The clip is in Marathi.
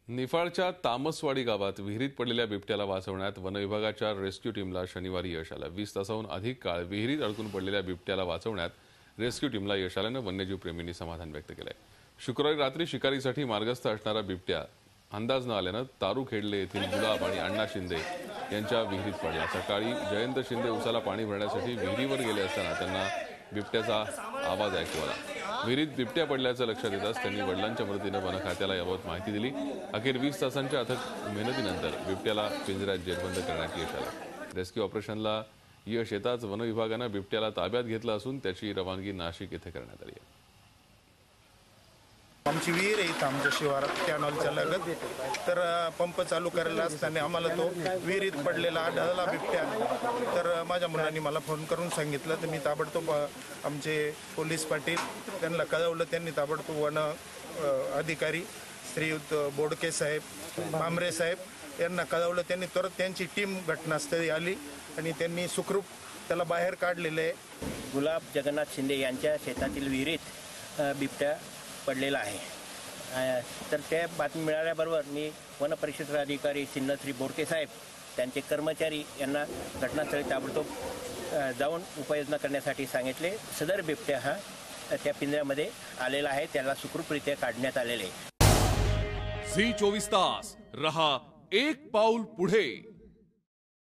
निफाडच्या तामसवाडी गावात विहिरीत पडलेल्या बिबट्याला वाचवण्यात वनविभागाच्या रेस्क्यू टीमला शनिवारी यश आलं। 20 तासाहून अधिक काळ विहिरीत अडकून पडलेल्या बिबट्याला वाचवण्यात रेस्क्यू टीमला यश आल्यानं वन्यजीव प्रेमींनी समाधान व्यक्त केलंय। शुक्रवारी रात्री शिकारीसाठी मार्गस्थ असणारा बिबट्या अंदाज न आल्यानं तारुखेडले येथील गुलाब आणि अण्णा शिंदे यांच्या विहिरीत पडला। सकाळी जयंत शिंदे उसाला पाणी भरण्यासाठी विहिरीवर गेले असताना त्यांना बिबट्याचा आवाज ऐकू आला। विहिरीत बिबट्या पडल्याचं लक्षात येताच त्यांनी वडिलांच्या मदतीनं वन खात्याला याबाबत माहिती दिली। अखेर 20 तासांच्या अथक मेहनतीनंतर बिबट्याला पिंजऱ्यात जेरबंद करण्यात यश आलं। रेस्क्यू ऑपरेशनला यश येताच वन विभागानं बिबट्याला ताब्यात घेतलं असून त्याची रवानगी नाशिक येथे करण्यात आली आहे। आमची विहीर आहे इथं आमच्या शिवारात कॅनॉलच्या लगत, तर पंप चालू करायला असताना आम्हाला तो विहिरीत पडलेला आढळला बिबट्या। तर माझ्या मुलांनी मला फोन करून सांगितलं, तर मी ताबडतोब आमचे पोलीस पाटील त्यांना कळवलं। त्यांनी ताबडतोब वन अधिकारी श्रीयुत बोडके साहेब, भामरे साहेब यांना कळवलं। त्यांनी तर त्यांची टीम घटनास्थळी आली आणि त्यांनी सुखरूप त्याला बाहेर काढलेलं आहे। गुलाब जगन्नाथ शिंदे यांच्या शेतातील विहिरीत बिबट्या पडलेला आहे। तर त्या बातमी मिळाल्याबरोबर मी वन परिक्षेत्र अधिकारी श्री बोडके साहेब त्यांचे कर्मचारी यांना घटनास्थळी ताबडतोब जाऊन उपाययोजना करण्यासाठी सांगितले। सदर बिबट्या हा त्या पिंजऱ्यामध्ये आलेला आहे, त्याला सुखरूपरित्या काढण्यात आलेले आहे। झी 24 तास रहा एक पाऊल पुढे।